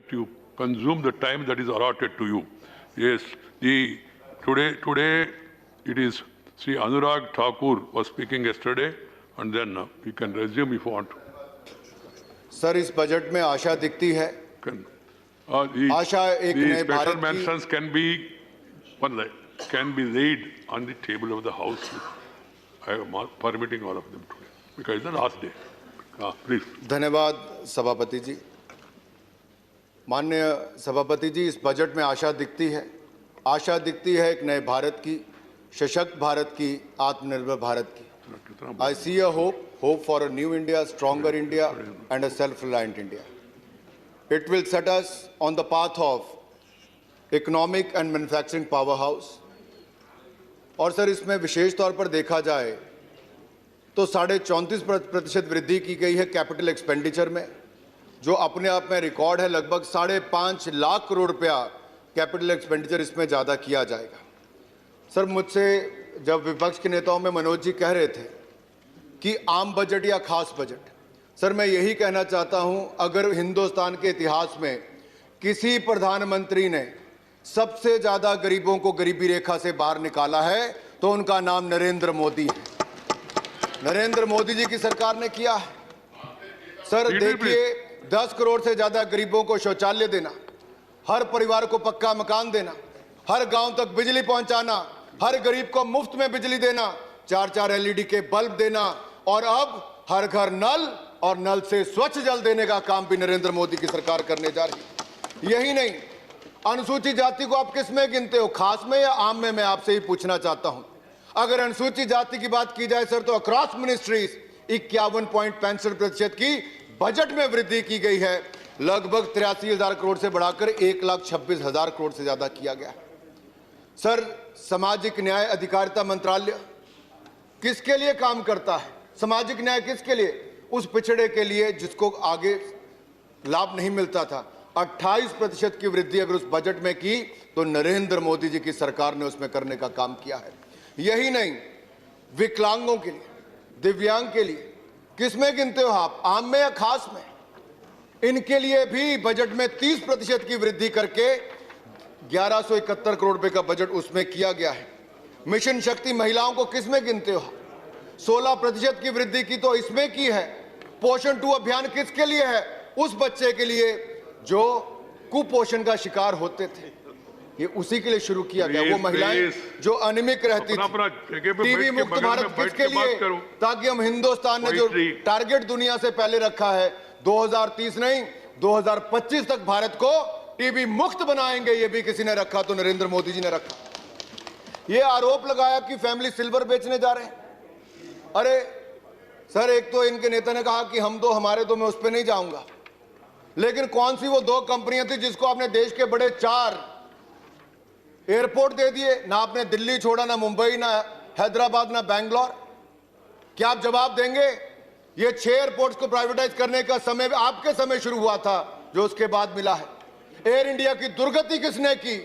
that you consume the time that is allotted to you. Yes, today it is Sri Anurag Thakur was speaking yesterday, and then you can resume if you want. Sir, इस budget में आशा दिखती है। आशा एक नए Bharat special mentions can be laid on the table of the House. I am permitting all of them today because it's the last day. Please. धन्यवाद सभापति जी। माननीय सभापति जी, इस बजट में आशा दिखती है। आशा दिखती है एक नए भारत की, सशक्त भारत की, आत्मनिर्भर भारत की। I see a hope for a new India, stronger India and a self-reliant India. It will set us on the path of economic and manufacturing powerhouse. और सर, इसमें विशेष तौर पर देखा जाए तो 34.5% वृद्धि की गई है कैपिटल एक्सपेंडिचर में, जो अपने आप में रिकॉर्ड है। लगभग 5.5 लाख करोड़ रुपया कैपिटल एक्सपेंडिचर इसमें ज़्यादा किया जाएगा। सर, मुझसे जब विपक्ष के नेताओं में मनोज जी कह रहे थे कि आम बजट या खास बजट, सर मैं यही कहना चाहता हूं, अगर हिंदुस्तान के इतिहास में किसी प्रधानमंत्री ने सबसे ज़्यादा गरीबों को गरीबी रेखा से बाहर निकाला है तो उनका नाम नरेंद्र मोदी है। नरेंद्र मोदी जी की सरकार ने किया है। सर देखिए, 10 करोड़ से ज़्यादा गरीबों को शौचालय देना, हर परिवार को पक्का मकान देना, हर गांव तक बिजली पहुंचाना, हर गरीब को मुफ्त में बिजली देना, 4-4 LED के बल्ब देना, और अब हर घर नल और नल से स्वच्छ जल देने का काम भी नरेंद्र मोदी की सरकार करने जा रही है। यही नहीं, अनुसूचित जाति को आप किस में गिनते हो, खास में या आम में? मैं आपसे ही पूछना चाहता हूं। अगर अनुसूचित जाति की बात की जाए सर, तो अक्रॉस मिनिस्ट्रीज 51.65% की बजट में वृद्धि की गई है। लगभग 83,000 करोड़ से बढ़ाकर 1,26,000 करोड़ से ज्यादा किया गया है। सर, सामाजिक न्याय अधिकारिता मंत्रालय किसके लिए काम करता है? सामाजिक न्याय किसके लिए? उस पिछड़े के लिए जिसको आगे लाभ नहीं मिलता था। 28% की वृद्धि अगर उस बजट में की तो नरेंद्र मोदी जी की सरकार ने उसमें करने का काम किया है। यही नहीं, विकलांगों के लिए, दिव्यांग के लिए किसमें गिनते हो आप, आम में या खास में? इनके लिए भी बजट में 30% की वृद्धि करके 1171 करोड़ रुपए का बजट उसमें किया गया है। मिशन शक्ति महिलाओं को किसमें गिनते हो? 16% की वृद्धि की तो इसमें की है। पोषण 2 अभियान किसके लिए है? उस बच्चे के लिए जो कुपोषण का शिकार होते थे, ये उसी के लिए शुरू किया गया। वो महिलाएं जो अनिमिक रहती थी। टीबी मुक्त भारत किसके लिए? ताकि हम हिंदुस्तान ने जो टारगेट दुनिया से पहले रखा है 2030 नहीं 2025 तक भारत को टीबी मुक्त बनाएंगे, ये भी किसी ने रखा तो नरेंद्र मोदी जी ने रखा। ये आरोप लगाया कि फैमिली सिल्वर बेचने जा रहे हैं। अरे सर, एक तो इनके नेता ने कहा कि हम तो हमारे तो, मैं उस पर नहीं जाऊंगा, लेकिन कौन सी वो 2 कंपनियां थी जिसको आपने देश के बड़े 4 एयरपोर्ट दे दिए? ना आपने दिल्ली छोड़ा, ना मुंबई, ना हैदराबाद, ना बैंगलोर। क्या आप जवाब देंगे? ये 6 एयरपोर्ट्स को प्राइवेटाइज करने का समय आपके समय शुरू हुआ था, जो उसके बाद मिला है। एयर इंडिया की दुर्गति किसने की?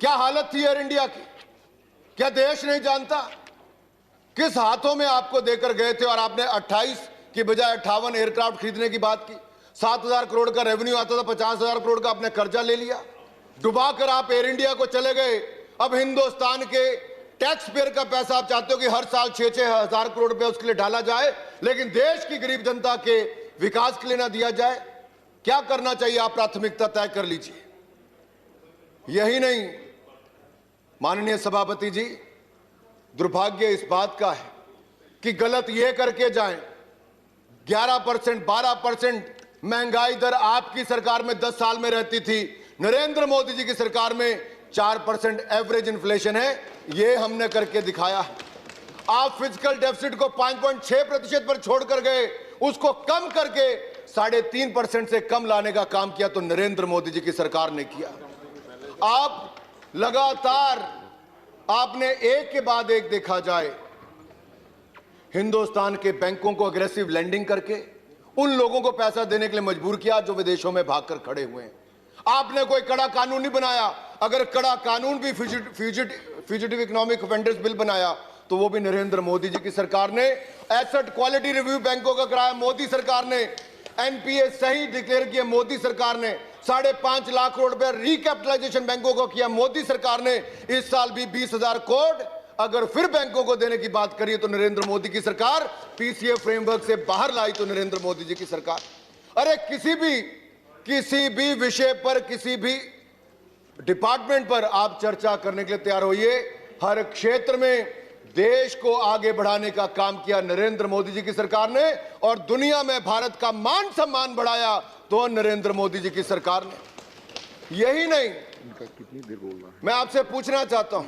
क्या हालत थी एयर इंडिया की? क्या देश नहीं जानता? किस हाथों में आपको देकर गए थे और आपने 28 की बजाय 58 एयरक्राफ्ट खरीदने की बात की। 7,000 करोड़ का रेवेन्यू आता था, 50,000 करोड़ का आपने कर्जा ले लिया, डुबाकर आप एयर इंडिया को चले गए। अब हिंदुस्तान के टैक्स पेयर का पैसा आप चाहते हो कि हर साल 6-6 हजार करोड़ रुपए उसके लिए डाला जाए, लेकिन देश की गरीब जनता के विकास के लिए ना दिया जाए। क्या करना चाहिए? आप प्राथमिकता तय कर लीजिए। यही नहीं माननीय सभापति जी, दुर्भाग्य इस बात का है कि गलत ये करके जाएं, 11%, 12% महंगाई दर आपकी सरकार में 10 साल में रहती थी, नरेंद्र मोदी जी की सरकार में 4% एवरेज इन्फ्लेशन है। ये हमने करके दिखाया है। आप फिजिकल डेफिसिट को 5.6% पर छोड़कर गए, उसको कम करके 3.5% से कम लाने का काम किया तो नरेंद्र मोदी जी की सरकार ने किया। आप लगातार आपने एक के बाद एक देखा जाए हिंदुस्तान के बैंकों को अग्रेसिव लेंडिंग करके उन लोगों को पैसा देने के लिए मजबूर किया जो विदेशों में भागकर खड़े हुए हैं। आपने कोई कड़ा कानून नहीं बनाया। अगर कड़ा कानून भी फ्यूजिटिव इकोनॉमिक ऑफेंडर्स बिल बनाया तो वो भी नरेंद्र मोदी जी की सरकार ने। एसेट क्वालिटी रिव्यू बैंकों का कराया मोदी सरकार ने। एनपीए सही डिक्लेयर किया मोदी सरकार ने। 5.5 लाख करोड़ रुपया रिकैपिटलाइजेशन बैंकों को किया मोदी सरकार ने। इस साल भी 20,000 करोड़ अगर फिर बैंकों को देने की बात करिए तो नरेंद्र मोदी की सरकार। पीसीए फ्रेमवर्क से बाहर लाई तो नरेंद्र मोदी जी की सरकार। अरे किसी भी विषय पर, किसी भी डिपार्टमेंट पर आप चर्चा करने के लिए तैयार होइए। हर क्षेत्र में देश को आगे बढ़ाने का काम किया नरेंद्र मोदी जी की सरकार ने, और दुनिया में भारत का मान सम्मान बढ़ाया तो नरेंद्र मोदी जी की सरकार ने। यही नहीं, कितनी देर बोलना है? मैं आपसे पूछना चाहता हूं,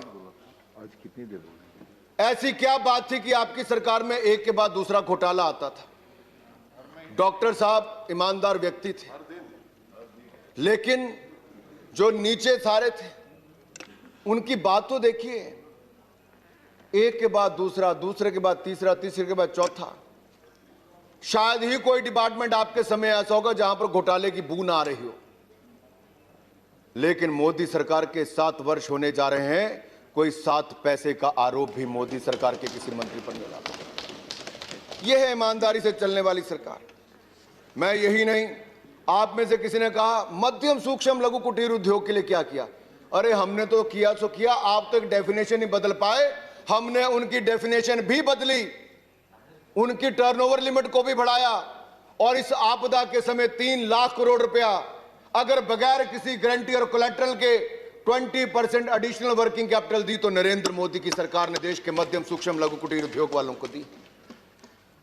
आज कितनी देर बोलना है? ऐसी क्या बात थी कि आपकी सरकार में एक के बाद दूसरा घोटाला आता था? डॉक्टर साहब ईमानदार व्यक्ति थे, लेकिन जो नीचे सारे थे उनकी बात तो देखिए, एक के बाद दूसरा, दूसरे के बाद तीसरा, तीसरे के बाद चौथा। शायद ही कोई डिपार्टमेंट आपके समय ऐसा होगा जहां पर घोटाले की बू ना आ रही हो। लेकिन मोदी सरकार के 7 वर्ष होने जा रहे हैं, कोई 7 पैसे का आरोप भी मोदी सरकार के किसी मंत्री पर नहीं लगा। यह है ईमानदारी से चलने वाली सरकार। मैं यही नहीं, आप में से किसी ने कहा मध्यम सूक्ष्म लघु कुटीर उद्योग के लिए क्या किया? अरे हमने तो किया सो किया, आप तो एक डेफिनेशन ही बदल पाए। हमने उनकी डेफिनेशन भी बदली, उनकी टर्नओवर लिमिट को भी बढ़ाया, और इस आपदा के समय 3 लाख करोड़ रुपया अगर बगैर किसी गारंटी और कोलैटरल के 20% एडिशनल वर्किंग कैपिटल दी तो नरेंद्र मोदी की सरकार ने देश के मध्यम सूक्ष्म लघु कुटीर उद्योग वालों को दी।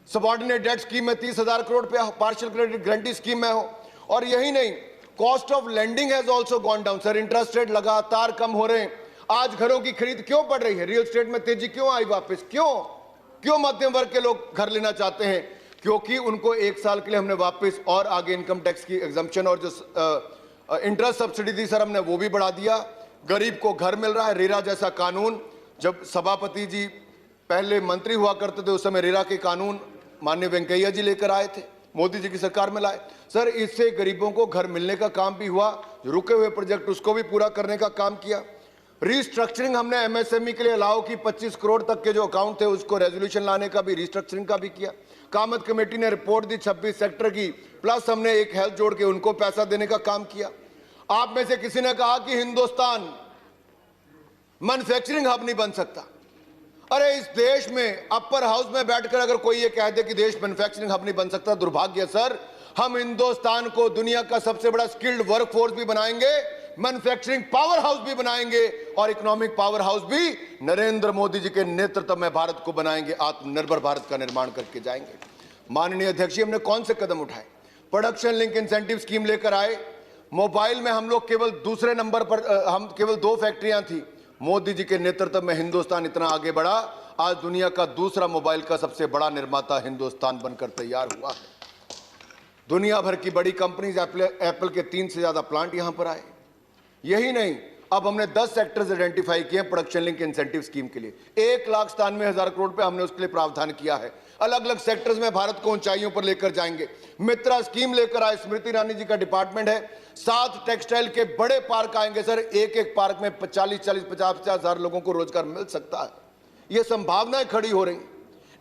सबऑर्डिनेट डेट स्कीम में 30,000 करोड़ रुपया पार्शियल क्रेडिट गारंटी स्कीम में हो। और यही नहीं, cost of lending has also gone down. Sir, interest rate लगातार कम हो रहे हैं। आज घरों की खरीद क्यों बढ़ रही है? रियल एस्टेट में तेजी क्यों आई वापस? क्यों मध्यम वर्ग के लोग घर लेना चाहते हैं? क्योंकि उनको 1 साल के लिए हमने वापस और आगे इनकम टैक्स की एग्जम्पशन और जो इंटरेस्ट सब्सिडी थी सर, हमने वो भी बढ़ा दिया। गरीब को घर मिल रहा है। रेरा जैसा कानून, जब सभापति जी पहले मंत्री हुआ करते थे उस समय रेरा के कानून माननीय वेंकैया जी लेकर आए थे, मोदी जी की सरकार में लाए। सर, इससे गरीबों को घर मिलने का काम भी हुआ। रुके हुए प्रोजेक्ट उसको भी पूरा करने का काम किया। रिस्ट्रक्चरिंग हमने एमएसएमई के लिए अलाउ की, 25 करोड़ तक के जो अकाउंट थे उसको रेजोल्यूशन लाने का भी, रिस्ट्रक्चरिंग का भी किया। कामत कमेटी ने रिपोर्ट दी 26 सेक्टर की, प्लस हमने एक हेल्थ जोड़ के उनको पैसा देने का काम किया। आप में से किसी ने कहा कि हिंदुस्तान मैन्युफैक्चरिंग हब नहीं बन सकता। अरे इस देश में अपर हाउस में बैठकर अगर कोई ये कह दे कि देश मैन्युफैक्चरिंग हब नहीं बन सकता, दुर्भाग्य सर। हम हिंदुस्तान को दुनिया का सबसे बड़ा स्किल्ड वर्कफोर्स भी बनाएंगे, मैन्युफैक्चरिंग पावर हाउस भी बनाएंगे, और इकोनॉमिक पावर हाउस भी नरेंद्र मोदी जी के नेतृत्व में भारत को बनाएंगे। आत्मनिर्भर भारत का निर्माण करके जाएंगे। माननीय अध्यक्ष जी, हमने कौन से कदम उठाए? प्रोडक्शन लिंक इंसेंटिव स्कीम लेकर आए। मोबाइल में हम लोग केवल दूसरे नंबर पर, हम केवल 2 फैक्ट्रियां थी। मोदी जी के नेतृत्व में हिंदुस्तान इतना आगे बढ़ा, आज दुनिया का दूसरा मोबाइल का सबसे बड़ा निर्माता हिंदुस्तान बनकर तैयार हुआ है। दुनिया भर की बड़ी कंपनीज, एप्पल के 3 से ज्यादा प्लांट यहां पर आए। यही नहीं, अब हमने 10 सेक्टर्स आइडेंटिफाई किए प्रोडक्शन लिंक इंसेंटिव स्कीम के लिए। 1,97,000 करोड़ रुपए हमने उसके लिए प्रावधान किया है। अलग अलग सेक्टर्स में भारत को ऊंचाइयों पर लेकर जाएंगे। मित्रा स्कीम लेकर आए, स्मृति ईरानी जी का डिपार्टमेंट है। 7 टेक्सटाइल के बड़े पार्क आएंगे सर। एक पार्क में 40-50 हजार लोगों को रोजगार मिल सकता है। ये संभावनाएं खड़ी हो रही।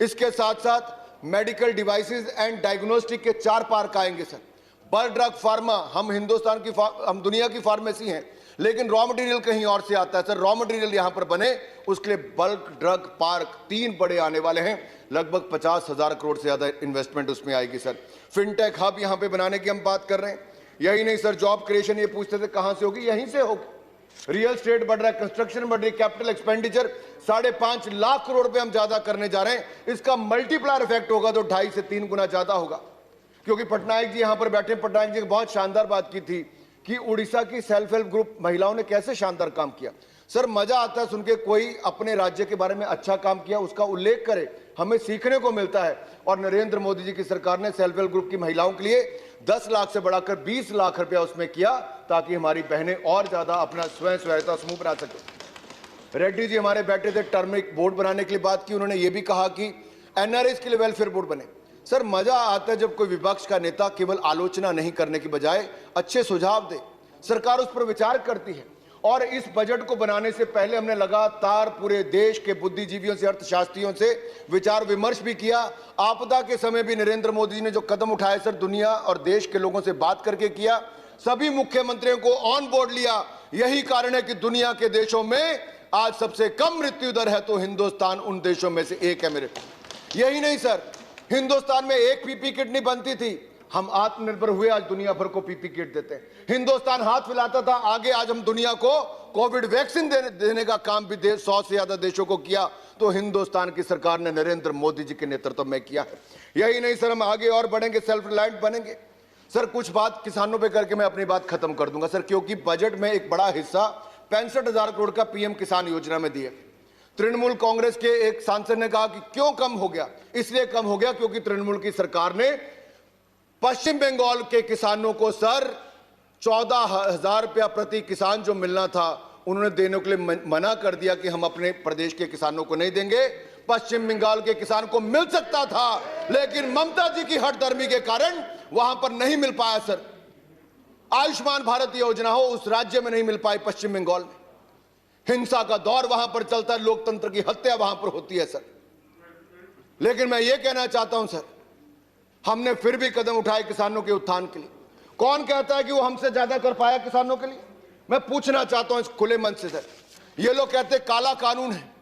इसके साथ साथ मेडिकल डिवाइसेस एंड डायग्नोस्टिक के 4 पार्क आएंगे सर। बल्क ड्रग फार्मा, हम हिंदुस्तान की हम दुनिया की फार्मेसी हैं, लेकिन रॉ मटेरियल कहीं और से आता है सर। रॉ मटेरियल यहां पर बने, उसके लिए बल्क ड्रग पार्क 3 बड़े आने वाले हैं। लगभग 50,000 करोड़ से ज्यादा इन्वेस्टमेंट उसमें आएगी सर। फिनटेक हब यहां पे बनाने की हम बात कर रहे हैं। यही नहीं सर, जॉब क्रिएशन ये पूछते थे कहां से होगी, यहीं से होगी। रियल एस्टेट बढ़ रहा है, कंस्ट्रक्शन बढ़ रही है, कैपिटल एक्सपेंडिचर 5.5 लाख करोड़ रुपए हम ज्यादा करने जा रहे हैं। इसका मल्टीप्लायर इफेक्ट होगा तो 2.5 से 3 गुना ज्यादा होगा। क्योंकि पटनायक जी यहां पर बैठे, पटनायक जी ने बहुत शानदार बात की थी कि उड़ीसा की सेल्फ हेल्प ग्रुप महिलाओं ने कैसे शानदार काम किया। सर, मजा आता है सुन के, कोई अपने राज्य के बारे में अच्छा काम किया उसका उल्लेख करे, हमें सीखने को मिलता है। और नरेंद्र मोदी जी की सरकार ने सेल्फ हेल्प ग्रुप की महिलाओं के लिए 10 लाख से बढ़ाकर 20 लाख रुपया उसमें किया, ताकि हमारी बहनें और ज्यादा अपना स्वयं सहायता समूह बना सके। रेड्डी जी हमारे बैठे थे, टर्मरिक बोर्ड बनाने के लिए बात की। उन्होंने ये भी कहा कि एनआरएस के लिए वेलफेयर बोर्ड बने। सर, मजा आता है जब कोई विपक्ष का नेता केवल आलोचना नहीं करने की बजाय अच्छे सुझाव दे, सरकार उस पर विचार करती है। और इस बजट को बनाने से पहले हमने लगातार पूरे देश के बुद्धिजीवियों से, अर्थशास्त्रियों से विचार विमर्श भी किया। आपदा के समय भी नरेंद्र मोदी जी ने जो कदम उठाए सर, दुनिया और देश के लोगों से बात करके किया, सभी मुख्यमंत्रियों को ऑन बोर्ड लिया। यही कारण है कि दुनिया के देशों में आज सबसे कम मृत्यु दर है, तो हिंदुस्तान उन देशों में से एक है मेरे। यही नहीं सर, हिंदुस्तान में एक पीपी किट नहीं बनती थी, हम आत्मनिर्भर हुए, आज दुनिया भर को पीपी किट देते हैं। हिंदुस्तान हाथ फैलाता था आगे, आज हम दुनिया को कोविड वैक्सीन देने का काम भी 100 से ज्यादा देशों को किया, तो हिंदुस्तान की सरकार ने नरेंद्र मोदी जी के नेतृत्व में किया है। यही नहीं सर, हम आगे और बढ़ेंगे, सेल्फ रिलायंट बनेंगे। सर कुछ बात किसानों पे करके मैं अपनी बात खत्म कर दूंगा सर, क्योंकि बजट में एक बड़ा हिस्सा 65,000 करोड़ का पीएम किसान योजना में दिए। तृणमूल कांग्रेस के एक सांसद ने कहा कि क्यों कम हो गया, इसलिए कम हो गया क्योंकि तृणमूल की सरकार ने पश्चिम बंगाल के किसानों को सर 14,000 रुपया प्रति किसान जो मिलना था, उन्होंने देने के लिए मना कर दिया कि हम अपने प्रदेश के किसानों को नहीं देंगे। पश्चिम बंगाल के किसान को मिल सकता था, लेकिन ममता जी की हठधर्मी के कारण वहां पर नहीं मिल पाया सर। आयुष्मान भारत योजना हो, उस राज्य में नहीं मिल पाई पश्चिम बंगाल में। हिंसा का दौर वहां पर चलता है, लोकतंत्र की हत्या वहां पर होती है सर। लेकिन मैं ये कहना चाहता हूं सर, हमने फिर भी कदम उठाए किसानों के उत्थान के लिए। कौन कहता है कि वो हमसे ज्यादा कर पाया किसानों के लिए? मैं पूछना चाहता हूं इस खुले मन से सर। ये लोग कहते हैं काला कानून है,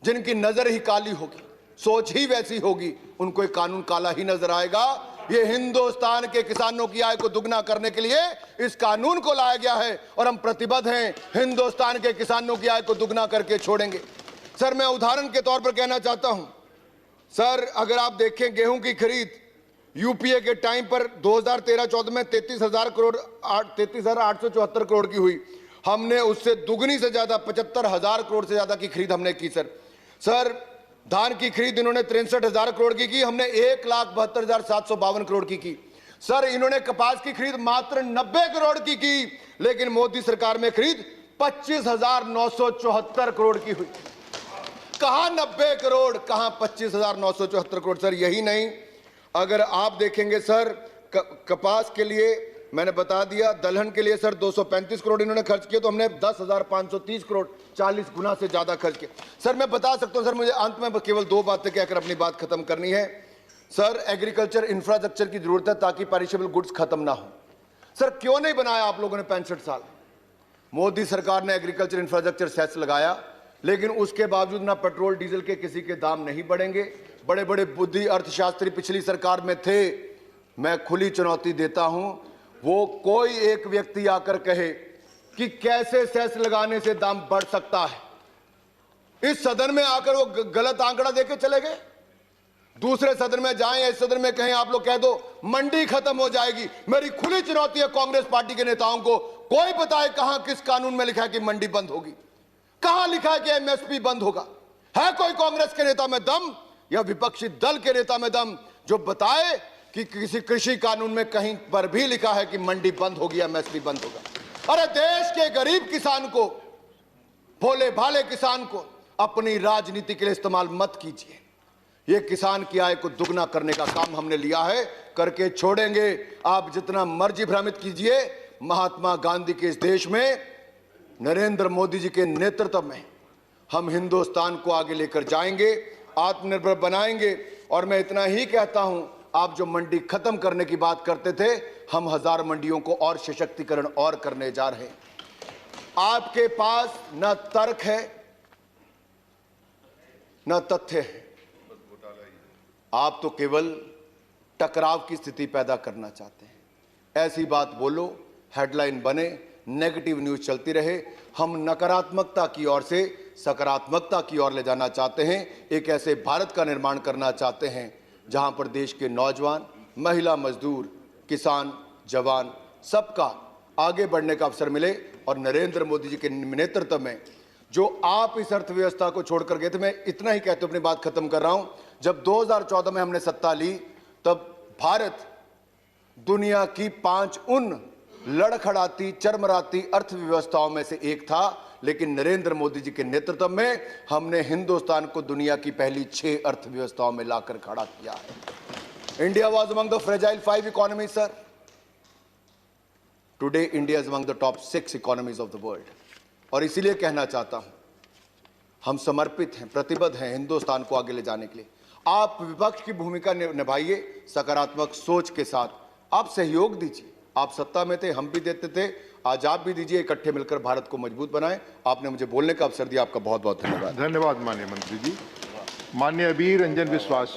जिनकी नजर ही काली होगी, सोच ही वैसी होगी, उनको ये कानून काला ही नजर आएगा। ये हिंदुस्तान के किसानों की आय को दुगना करने के लिए इस कानून को लाया गया है, और हम प्रतिबद्ध हैं, हिंदुस्तान के किसानों की आय को दुगना करके छोड़ेंगे। सर मैं उदाहरण के तौर पर कहना चाहता हूं सर, अगर आप देखें गेहूं की खरीद यूपीए के टाइम पर 2013-14 में 33,874 करोड़ की हुई, हमने उससे दुगनी से ज्यादा 75,000 करोड़ से ज्यादा की खरीद हमने की सर। सर धान की खरीद इन्होंने 63,000 करोड़ की, हमने 1,72,752 करोड़ की। सर इन्होंने कपास की खरीद मात्र 90 करोड़ की, लेकिन मोदी सरकार में खरीद 25,974 करोड़ की हुई। कहां 90 करोड़, कहां 25,974 करोड़ सर। यही नहीं, अगर आप देखेंगे सर कपास के लिए मैंने बता दिया, दलहन के लिए सर 235 करोड़ इन्होंने खर्च किए, तो हमने 10,530 करोड़ 40 गुना से ज्यादा खर्च किए। सर मैं बता सकता हूं सर, मुझे अंत में केवल 2 बातें कहकर अपनी बात खत्म करनी है सर। एग्रीकल्चर इंफ्रास्ट्रक्चर की जरूरत है ताकि पेरिशेबल गुड्स खत्म ना हो। सर क्यों नहीं बनाया आप लोगों ने 65 साल? मोदी सरकार ने एग्रीकल्चर इंफ्रास्ट्रक्चर सेस लगाया, लेकिन उसके बावजूद ना पेट्रोल डीजल के किसी के दाम नहीं बढ़ेंगे। बड़े बड़े बुद्धि अर्थशास्त्री पिछली सरकार में थे, मैं खुली चुनौती देता हूं, वो कोई एक व्यक्ति आकर कहे कि कैसे सेस लगाने से दाम बढ़ सकता है। इस सदन में आकर वो गलत आंकड़ा देके चले गए। दूसरे सदन में जाएं, इस सदन में कहें आप लोग कह दो मंडी खत्म हो जाएगी। मेरी खुली चुनौती है कांग्रेस पार्टी के नेताओं को, कोई बताए कहां किस कानून में लिखा है कि मंडी बंद होगी, कहां लिखा है कि एमएसपी बंद होगा? है कोई कांग्रेस के नेता में दम या विपक्षी दल के नेता में दम जो बताए कि किसी कृषि कानून में कहीं पर भी लिखा है कि मंडी बंद होगी, एमएसपी बंद होगा? अरे देश के गरीब किसान को, भोले भाले किसान को अपनी राजनीति के लिए इस्तेमाल मत कीजिए। ये किसान की आय को दुगना करने का काम हमने लिया है, करके छोड़ेंगे। आप जितना मर्जी भ्रमित कीजिए, महात्मा गांधी के इस देश में नरेंद्र मोदी जी के नेतृत्व में हम हिंदुस्तान को आगे लेकर जाएंगे, आत्मनिर्भर बनाएंगे। और मैं इतना ही कहता हूं, आप जो मंडी खत्म करने की बात करते थे, हम 1000 मंडियों को और सशक्तिकरण और करने जा रहे हैं। आपके पास न तर्क है न तथ्य है, आप तो केवल टकराव की स्थिति पैदा करना चाहते हैं। ऐसी बात बोलो, हेडलाइन बने, नेगेटिव न्यूज चलती रहे। हम नकारात्मकता की ओर से सकारात्मकता की ओर ले जाना चाहते हैं। एक ऐसे भारत का निर्माण करना चाहते हैं जहां पर देश के नौजवान, महिला, मजदूर, किसान, जवान सबका आगे बढ़ने का अवसर मिले। और नरेंद्र मोदी जी के नेतृत्व में जो आप इस अर्थव्यवस्था को छोड़कर गए थे, मैं इतना ही कहते अपनी बात खत्म कर रहा हूं। जब 2014 में हमने सत्ता ली, तब भारत दुनिया की 5 उन लड़खड़ाती, चरमराती अर्थव्यवस्थाओं में से एक था, लेकिन नरेंद्र मोदी जी के नेतृत्व में हमने हिंदुस्तान को दुनिया की पहली 6 अर्थव्यवस्थाओं में लाकर खड़ा किया है। India was among the fragile 5 economies sir. Today India is among the top 6 economies of the world. और इसीलिए कहना चाहता हूं, हम समर्पित हैं, प्रतिबद्ध हैं हिंदुस्तान को आगे ले जाने के लिए। आप विपक्ष की भूमिका निभाइए सकारात्मक सोच के साथ, आप सहयोग दीजिए। आप सत्ता में थे, हम भी देते थे, आज आप भी दीजिए, इकट्ठे मिलकर भारत को मजबूत बनाएं। आपने मुझे बोलने का अवसर दिया, आपका बहुत बहुत धन्यवाद। धन्यवाद माननीय मंत्री जी। माननीय अबीर रंजन विश्वास।